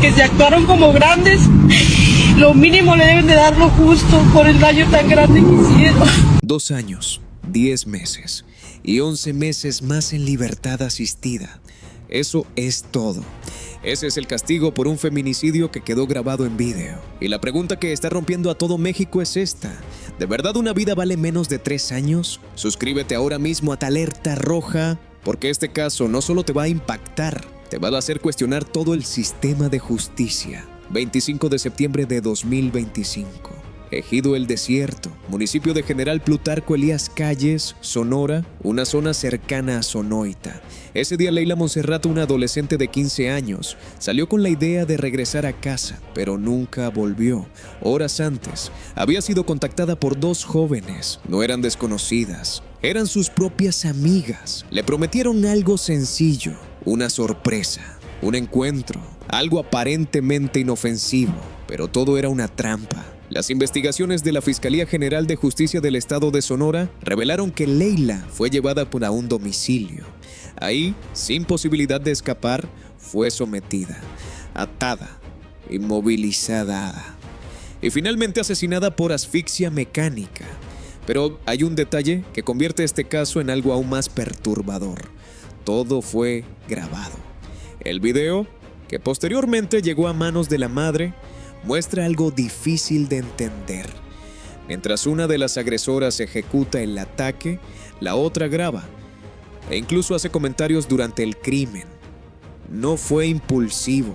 que se actuaron como grandes, lo mínimo le deben de dar lo justo por el daño tan grande que hicieron. 2 años, 10 meses y 11 meses más en libertad asistida. Eso es todo. Ese es el castigo por un feminicidio que quedó grabado en video. Y la pregunta que está rompiendo a todo México es esta: ¿de verdad una vida vale menos de 3 años? Suscríbete ahora mismo a Alerta Roja, porque este caso no solo te va a impactar, te va a hacer cuestionar todo el sistema de justicia. 25 de septiembre de 2025. Ejido El Desierto, municipio de General Plutarco Elías Calles, Sonora, una zona cercana a Sonoita. Ese día Leila Monserrat, una adolescente de 15 años, salió con la idea de regresar a casa, pero nunca volvió. Horas antes, había sido contactada por 2 jóvenes. No eran desconocidas, eran sus propias amigas. Le prometieron algo sencillo, una sorpresa, un encuentro, algo aparentemente inofensivo, pero todo era una trampa. Las investigaciones de la Fiscalía General de Justicia del Estado de Sonora revelaron que Leila fue llevada a un domicilio. Ahí, sin posibilidad de escapar, fue sometida, atada, inmovilizada y finalmente asesinada por asfixia mecánica. Pero hay un detalle que convierte este caso en algo aún más perturbador. Todo fue grabado. El video, que posteriormente llegó a manos de la madre, muestra algo difícil de entender. Mientras una de las agresoras ejecuta el ataque, la otra graba e incluso hace comentarios durante el crimen. No fue impulsivo,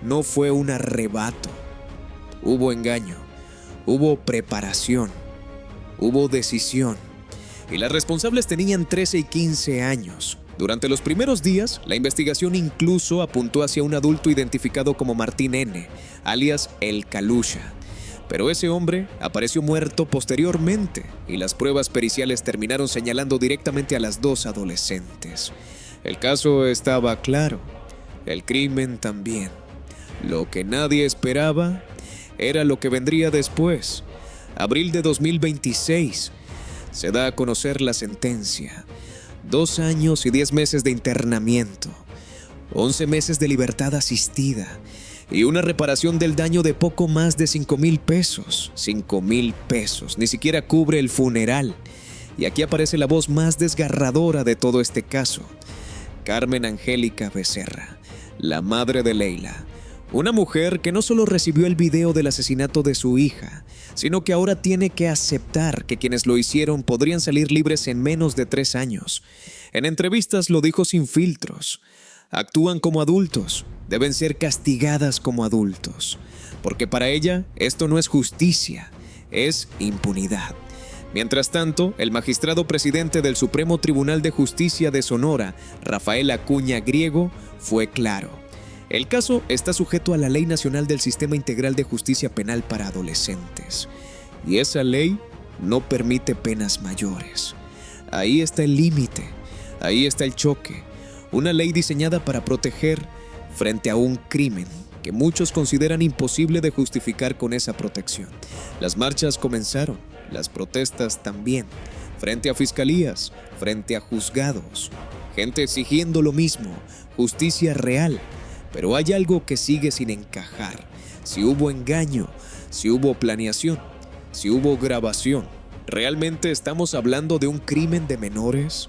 no fue un arrebato. Hubo engaño, hubo preparación, hubo decisión. Y las responsables tenían 13 y 15 años. Durante los primeros días, la investigación incluso apuntó hacia un adulto identificado como Martín N., alias El Calusha. Pero ese hombre apareció muerto posteriormente y las pruebas periciales terminaron señalando directamente a las 2 adolescentes. El caso estaba claro, el crimen también. Lo que nadie esperaba era lo que vendría después. Abril de 2026, se da a conocer la sentencia. 2 años y 10 meses de internamiento, 11 meses de libertad asistida y una reparación del daño de poco más de 5,000 pesos. 5,000 pesos, ni siquiera cubre el funeral. Y aquí aparece la voz más desgarradora de todo este caso: Carmen Angélica Becerra, la madre de Leila. Una mujer que no solo recibió el video del asesinato de su hija, sino que ahora tiene que aceptar que quienes lo hicieron podrían salir libres en menos de 3 años. En entrevistas lo dijo sin filtros. Actúan como adultos, deben ser castigadas como adultos, porque para ella esto no es justicia, es impunidad. Mientras tanto, el magistrado presidente del Supremo Tribunal de Justicia de Sonora, Rafael Acuña Griego, fue claro. El caso está sujeto a la Ley Nacional del Sistema Integral de Justicia Penal para Adolescentes. Y esa ley no permite penas mayores. Ahí está el límite, ahí está el choque. Una ley diseñada para proteger frente a un crimen que muchos consideran imposible de justificar con esa protección. Las marchas comenzaron, las protestas también, frente a fiscalías, frente a juzgados. Gente exigiendo lo mismo, justicia real. Pero hay algo que sigue sin encajar. Si hubo engaño, si hubo planeación, si hubo grabación, ¿realmente estamos hablando de un crimen de menores?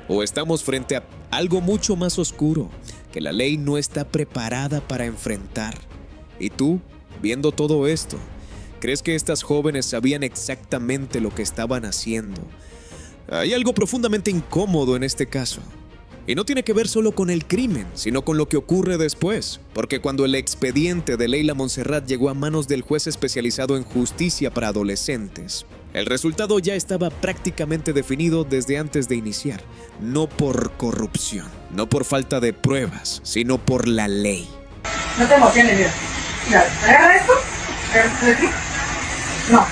¿O estamos frente a algo mucho más oscuro que la ley no está preparada para enfrentar? Y tú, viendo todo esto, ¿crees que estas jóvenes sabían exactamente lo que estaban haciendo? Hay algo profundamente incómodo en este caso. Y no tiene que ver solo con el crimen, sino con lo que ocurre después. Porque cuando el expediente de Leila Monserrat llegó a manos del juez especializado en justicia para adolescentes, el resultado ya estaba prácticamente definido desde antes de iniciar. No por corrupción, no por falta de pruebas, sino por la ley. No te emociones, mira. Mira, agarra esto. Agarra aquí. No.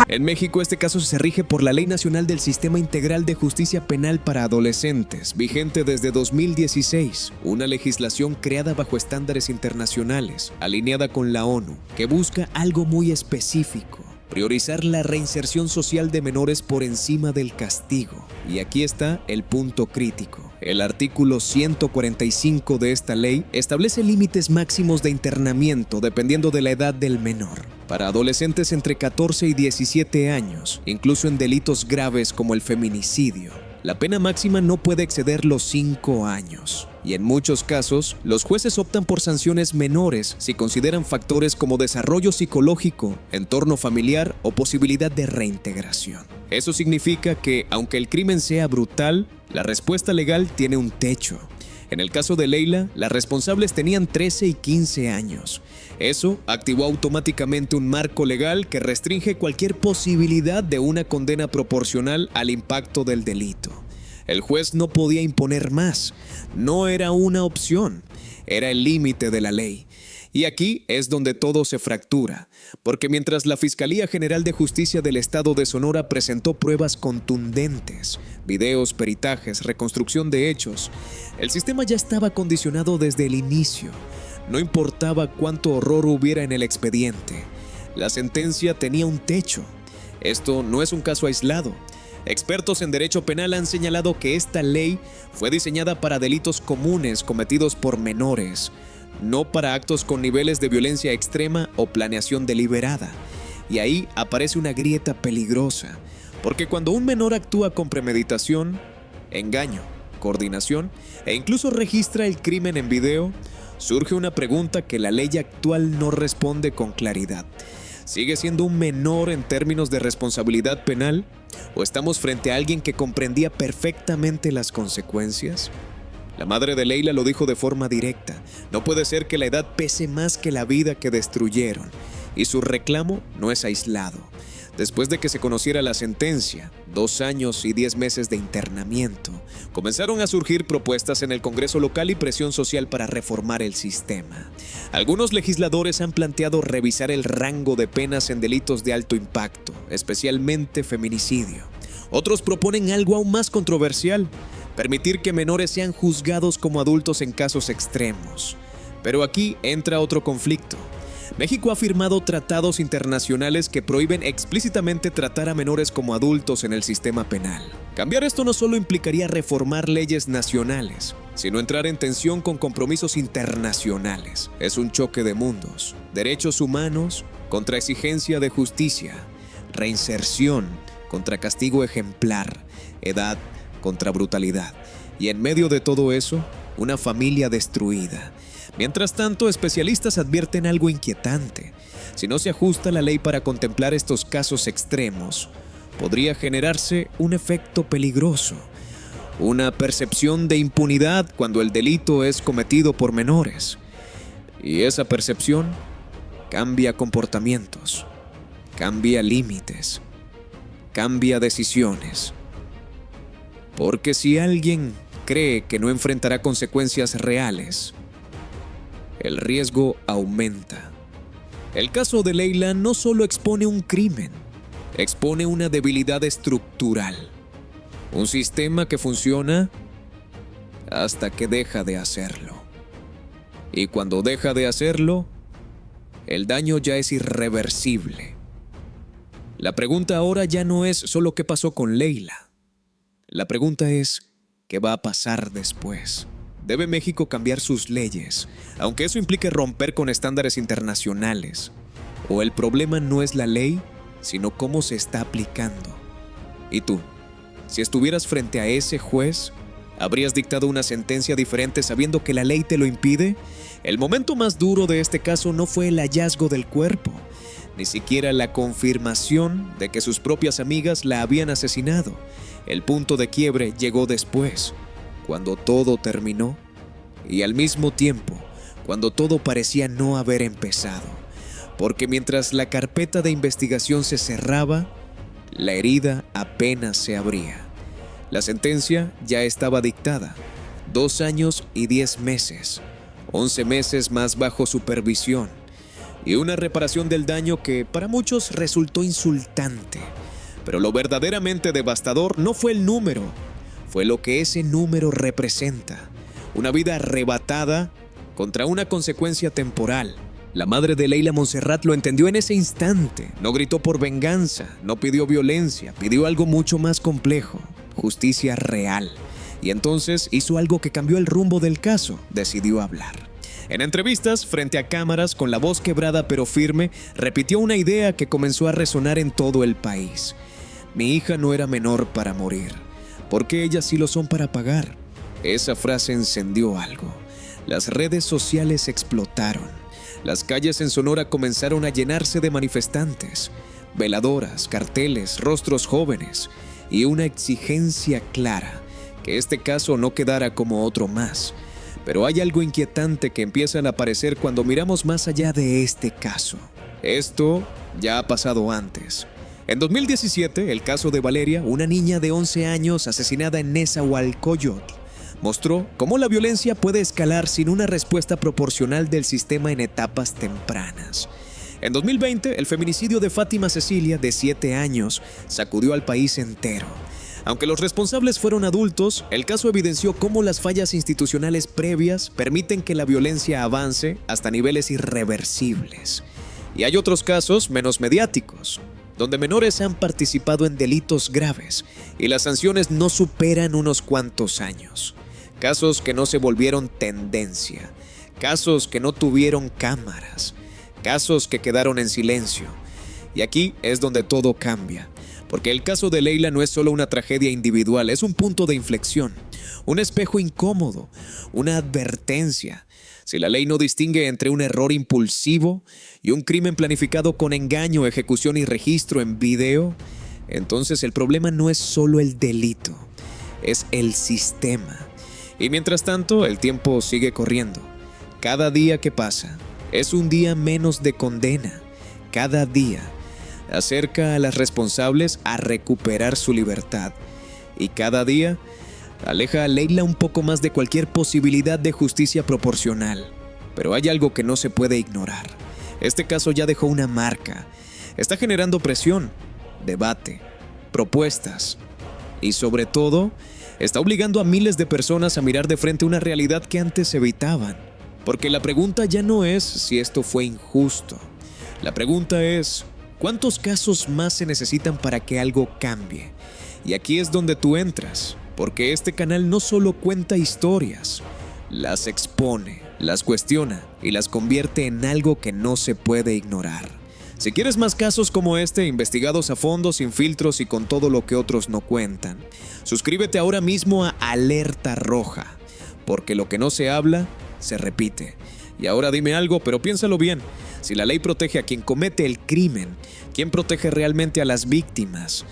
En México, este caso se rige por la Ley Nacional del Sistema Integral de Justicia Penal para Adolescentes, vigente desde 2016, una legislación creada bajo estándares internacionales, alineada con la ONU, que busca algo muy específico: priorizar la reinserción social de menores por encima del castigo. Y aquí está el punto crítico. El artículo 145 de esta ley establece límites máximos de internamiento dependiendo de la edad del menor. Para adolescentes entre 14 y 17 años, incluso en delitos graves como el feminicidio, la pena máxima no puede exceder los 5 años. Y en muchos casos, los jueces optan por sanciones menores si consideran factores como desarrollo psicológico, entorno familiar o posibilidad de reintegración. Eso significa que, aunque el crimen sea brutal, la respuesta legal tiene un techo. En el caso de Leila, las responsables tenían 13 y 15 años. Eso activó automáticamente un marco legal que restringe cualquier posibilidad de una condena proporcional al impacto del delito. El juez no podía imponer más, no era una opción, era el límite de la ley. Y aquí es donde todo se fractura, porque mientras la Fiscalía General de Justicia del Estado de Sonora presentó pruebas contundentes, videos, peritajes, reconstrucción de hechos, el sistema ya estaba condicionado desde el inicio. No importaba cuánto horror hubiera en el expediente, la sentencia tenía un techo. Esto no es un caso aislado. Expertos en derecho penal han señalado que esta ley fue diseñada para delitos comunes cometidos por menores, no para actos con niveles de violencia extrema o planeación deliberada. Y ahí aparece una grieta peligrosa, porque cuando un menor actúa con premeditación, engaño, coordinación e incluso registra el crimen en video, surge una pregunta que la ley actual no responde con claridad. ¿Sigue siendo un menor en términos de responsabilidad penal? ¿O estamos frente a alguien que comprendía perfectamente las consecuencias? La madre de Leila lo dijo de forma directa. No puede ser que la edad pese más que la vida que destruyeron. Y su reclamo no es aislado. Después de que se conociera la sentencia, 2 años y 10 meses de internamiento, comenzaron a surgir propuestas en el Congreso local y presión social para reformar el sistema. Algunos legisladores han planteado revisar el rango de penas en delitos de alto impacto, especialmente feminicidio. Otros proponen algo aún más controversial: permitir que menores sean juzgados como adultos en casos extremos. Pero aquí entra otro conflicto. México ha firmado tratados internacionales que prohíben explícitamente tratar a menores como adultos en el sistema penal. Cambiar esto no solo implicaría reformar leyes nacionales, sino entrar en tensión con compromisos internacionales. Es un choque de mundos: derechos humanos contra exigencia de justicia, reinserción contra castigo ejemplar, edad contra brutalidad. Y en medio de todo eso, una familia destruida. Mientras tanto, especialistas advierten algo inquietante. Si no se ajusta la ley para contemplar estos casos extremos, podría generarse un efecto peligroso, una percepción de impunidad cuando el delito es cometido por menores. Y esa percepción cambia comportamientos, cambia límites, cambia decisiones. Porque si alguien cree que no enfrentará consecuencias reales, el riesgo aumenta. El caso de Leila no solo expone un crimen, expone una debilidad estructural. Un sistema que funciona hasta que deja de hacerlo. Y cuando deja de hacerlo, el daño ya es irreversible. La pregunta ahora ya no es solo qué pasó con Leila. La pregunta es, ¿qué va a pasar después? ¿Debe México cambiar sus leyes, aunque eso implique romper con estándares internacionales? ¿O el problema no es la ley, sino cómo se está aplicando? ¿Y tú? Si estuvieras frente a ese juez, ¿habrías dictado una sentencia diferente sabiendo que la ley te lo impide? El momento más duro de este caso no fue el hallazgo del cuerpo, ni siquiera la confirmación de que sus propias amigas la habían asesinado. El punto de quiebre llegó después, cuando todo terminó, y al mismo tiempo, cuando todo parecía no haber empezado. Porque mientras la carpeta de investigación se cerraba, la herida apenas se abría. La sentencia ya estaba dictada: 2 años y 10 meses, 11 meses más bajo supervisión, y una reparación del daño que para muchos resultó insultante. Pero lo verdaderamente devastador no fue el número, fue lo que ese número representa: una vida arrebatada contra una consecuencia temporal. La madre de Leila Montserrat lo entendió en ese instante. No gritó por venganza, no pidió violencia, pidió algo mucho más complejo: justicia real. Y entonces hizo algo que cambió el rumbo del caso: decidió hablar. En entrevistas, frente a cámaras, con la voz quebrada pero firme, repitió una idea que comenzó a resonar en todo el país: mi hija no era menor para morir, porque ellas sí lo son para pagar. Esa frase encendió algo. Las redes sociales explotaron. Las calles en Sonora comenzaron a llenarse de manifestantes, veladoras, carteles, rostros jóvenes y una exigencia clara: que este caso no quedara como otro más. Pero hay algo inquietante que empieza a aparecer cuando miramos más allá de este caso. Esto ya ha pasado antes. En 2017, el caso de Valeria, una niña de 11 años asesinada en Nezahualcóyotl, mostró cómo la violencia puede escalar sin una respuesta proporcional del sistema en etapas tempranas. En 2020, el feminicidio de Fátima Cecilia, de 7 años, sacudió al país entero. Aunque los responsables fueron adultos, el caso evidenció cómo las fallas institucionales previas permiten que la violencia avance hasta niveles irreversibles. Y hay otros casos menos mediáticos, donde menores han participado en delitos graves y las sanciones no superan unos cuantos años. Casos que no se volvieron tendencia, casos que no tuvieron cámaras, casos que quedaron en silencio. Y aquí es donde todo cambia, porque el caso de Leila no es solo una tragedia individual, es un punto de inflexión, un espejo incómodo, una advertencia. Si la ley no distingue entre un error impulsivo y un crimen planificado con engaño, ejecución y registro en video, entonces el problema no es solo el delito, es el sistema. Y mientras tanto, el tiempo sigue corriendo. Cada día que pasa es un día menos de condena. Cada día acerca a las responsables a recuperar su libertad. Y cada día aleja a Leila un poco más de cualquier posibilidad de justicia proporcional. Pero hay algo que no se puede ignorar. Este caso ya dejó una marca. Está generando presión, debate, propuestas y, sobre todo, está obligando a miles de personas a mirar de frente una realidad que antes evitaban. Porque la pregunta ya no es si esto fue injusto. La pregunta es: ¿cuántos casos más se necesitan para que algo cambie? Y aquí es donde tú entras, porque este canal no solo cuenta historias, las expone, las cuestiona y las convierte en algo que no se puede ignorar. Si quieres más casos como este, investigados a fondo, sin filtros y con todo lo que otros no cuentan, suscríbete ahora mismo a Alerta Roja, porque lo que no se habla, se repite. Y ahora dime algo, pero piénsalo bien. Si la ley protege a quien comete el crimen, ¿quién protege realmente a las víctimas?